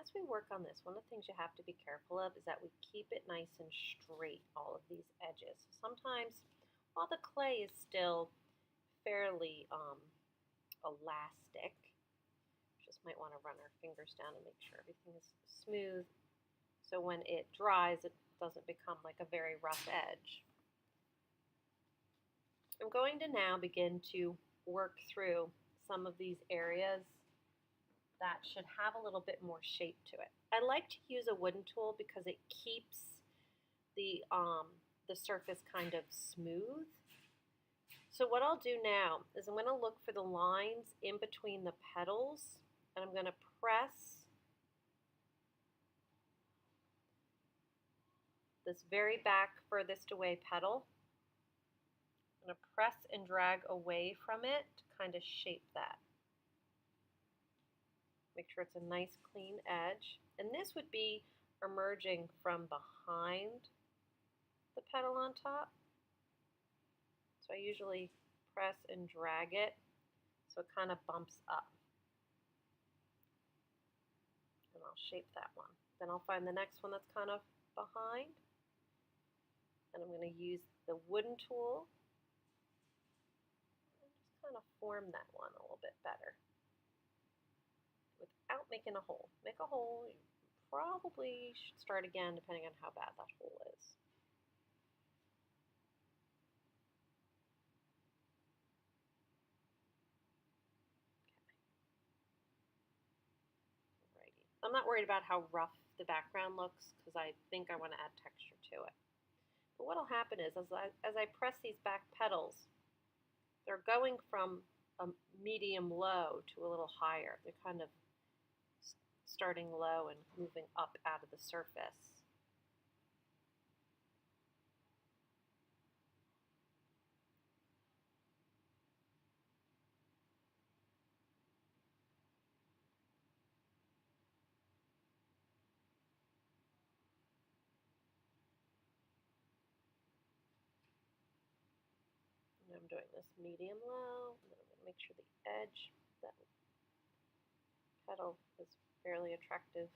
as we work on this, one of the things you have to be careful of is that we keep it nice and straight, all of these edges. So sometimes, while the clay is still fairly elastic, just might want to run our fingers down and make sure everything is smooth. So when it dries, it doesn't become like a very rough edge. I'm going to now begin to work through some of these areas that should have a little bit more shape to it. I like to use a wooden tool because it keeps the surface kind of smooth. So what I'll do now is I'm going to look for the lines in between the petals, and I'm going to press this very back furthest away petal. I'm going to press and drag away from it to kind of shape that. Make sure it's a nice clean edge. And this would be emerging from behind the petal on top. So I usually press and drag it so it kind of bumps up. And I'll shape that one. Then I'll find the next one that's kind of behind. And I'm going to use the wooden tool and just kind of form that one a little bit better without making a hole. Make a hole, you probably should start again depending on how bad that hole is. Okay. Alrighty. I'm not worried about how rough the background looks because I think I want to add texture to it. But what will happen is as I press these back petals, they're going from a medium low to a little higher. They're kind of starting low and moving up out of the surface. And I'm doing this medium low, and then I'm going to make sure the edge, that petal is fairly attractive.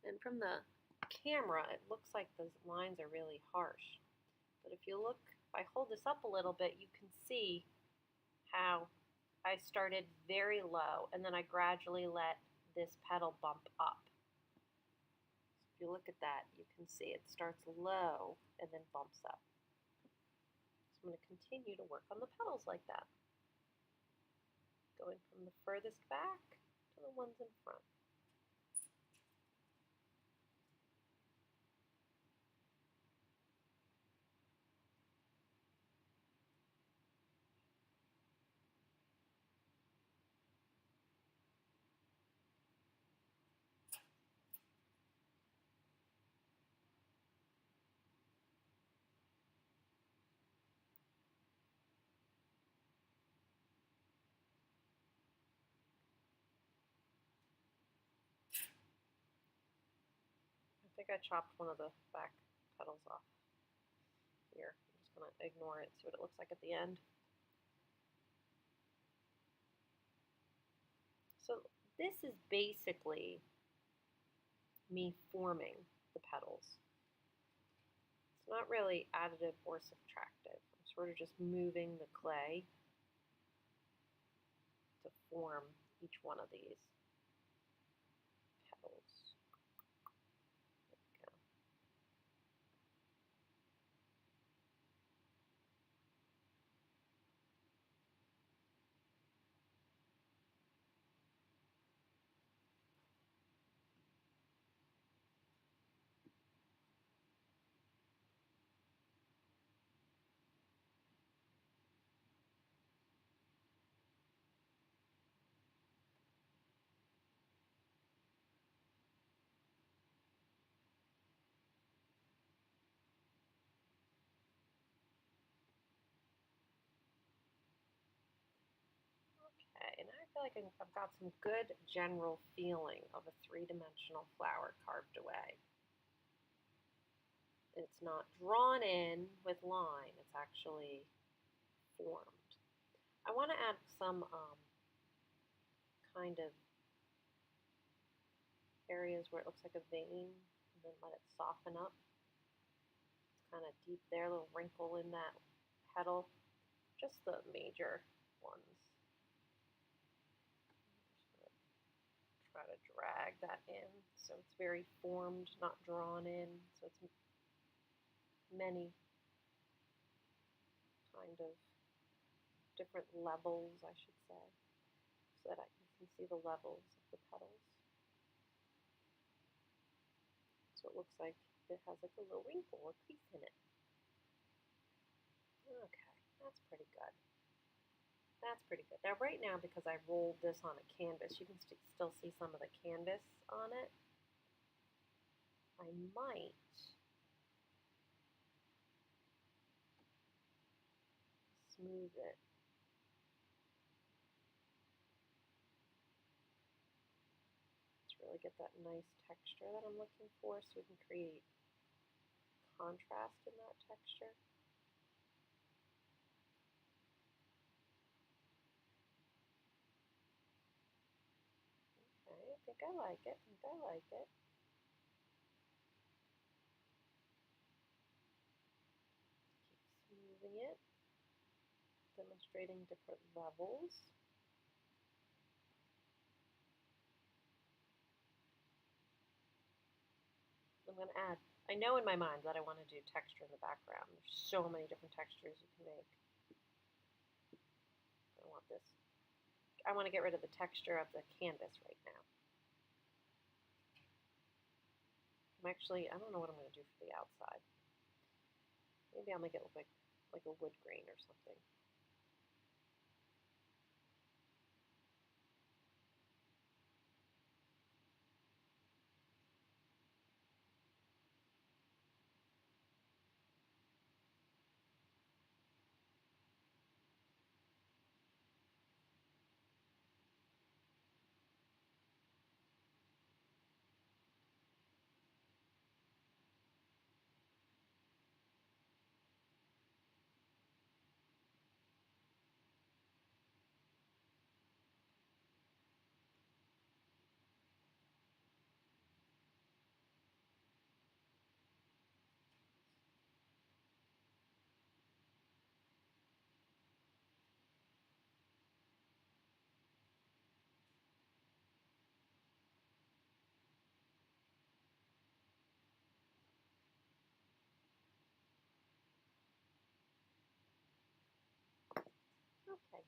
And from the camera, it looks like those lines are really harsh. But if you look, if I hold this up a little bit, you can see how I started very low, and then I gradually let this petal bump up. So if you look at that, you can see it starts low and then bumps up. So I'm going to continue to work on the petals like that, going from the furthest back to the ones in front. I think I chopped one of the back petals off here. I'm just going to ignore it, see what it looks like at the end. So this is basically me forming the petals. It's not really additive or subtractive. I'm sort of just moving the clay to form each one of these petals. There we go. Okay, and I feel like I've got some good general feeling of a three-dimensional flower carved away. It's not drawn in with line, it's actually formed. I want to add some kind of areas where it looks like a vein, and then let it soften up. It's kind of deep there, a little wrinkle in that petal, just the major ones. Try to drag that in so it's very formed, not drawn in, so it's many kind of different levels, I should say, so that you can see the levels of the petals. So it looks like it has like a little wrinkle or crease in it. Okay, that's pretty good. That's pretty good. Now right now, because I rolled this on a canvas, you can still see some of the canvas on it. I might smooth it. To really get that nice texture that I'm looking for, so we can create contrast in that texture. Okay, I think I like it. Keep smoothing it, demonstrating different levels. I'm going to add, I know in my mind that I want to do texture in the background. There's so many different textures you can make. I want this. I want to get rid of the texture of the canvas right now. I don't know what I'm going to do for the outside. Maybe I'll make it look like a wood grain or something. Okay.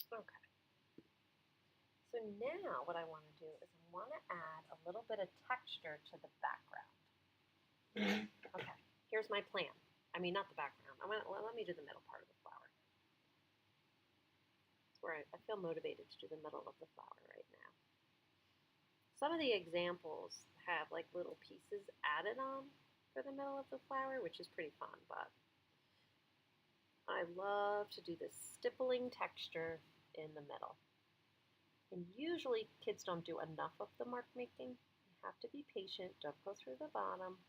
Okay. So now what I want to do is I want to add a little bit of texture to the background. Okay, here's my plan. I mean, not the background. Let me do the middle part of the flower. It's where I feel motivated to do the middle of the flower right now. Some of the examples have like little pieces added on for the middle of the flower, which is pretty fun, but I love to do this stippling texture in the middle. And usually kids don't do enough of the mark making. You have to be patient, don't go through the bottom,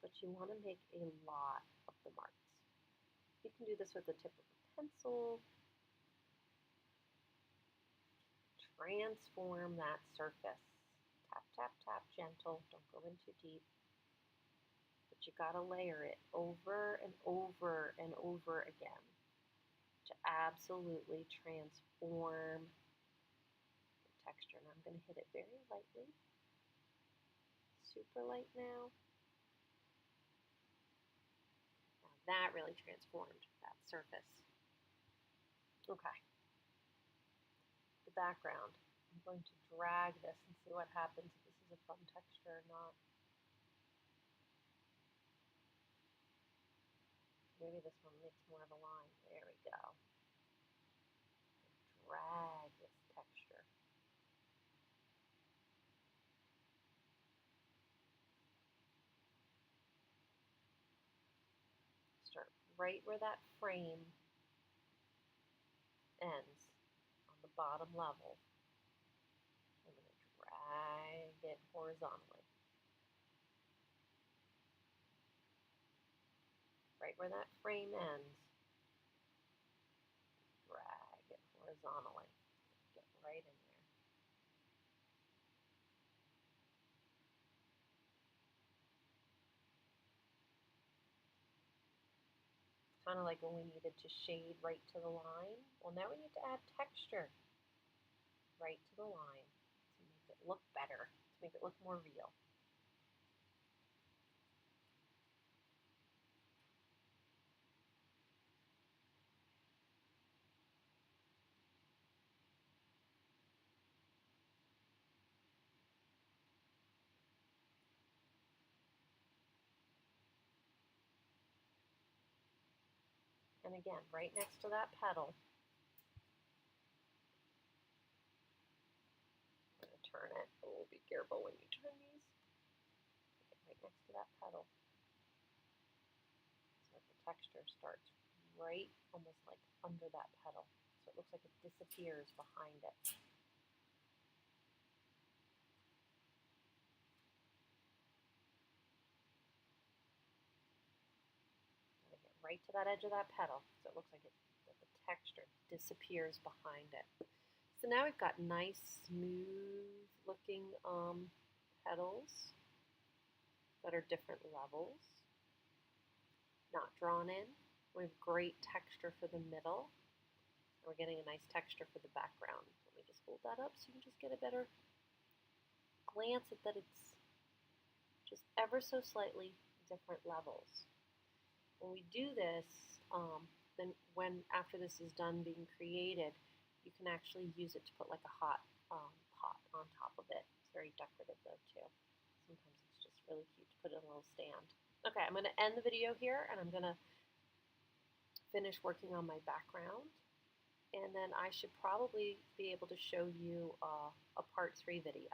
but you want to make a lot of the marks. You can do this with the tip of a pencil. Transform that surface. Tap, tap, tap, gentle, don't go in too deep. But you gotta layer it over and over and over again to absolutely transform texture. And I'm going to hit it very lightly, super light now. Now that really transformed that surface. Okay. The background. I'm going to drag this and see what happens if this is a fun texture or not. Maybe this one makes more of a line. There we go. Drag this texture. Start right where that frame ends on the bottom level. I'm going to drag it horizontally. right where that frame ends. Drag it horizontally. Get right in there. Kind of like when we needed to shade right to the line. Well, now we need to add texture right to the line to make it look better, to make it look more real. And again, right next to that petal, I'm going to turn it. Oh, be careful when you turn these. Right next to that petal. So the texture starts right almost like under that petal. So it looks like it disappears behind it. Get right to that edge of that petal. So it looks like the texture disappears behind it. So now we've got nice, smooth looking petals that are different levels, not drawn in. We have great texture for the middle. And we're getting a nice texture for the background. Let me just hold that up so you can just get a better glance at that it's just ever so slightly different levels. When we do this, then when after this is done being created, you can actually use it to put like a hot pot on top of it. It's very decorative though too. Sometimes it's just really cute to put in a little stand. Okay, I'm going to end the video here and I'm going to finish working on my background. And then I should probably be able to show you a part 3 video.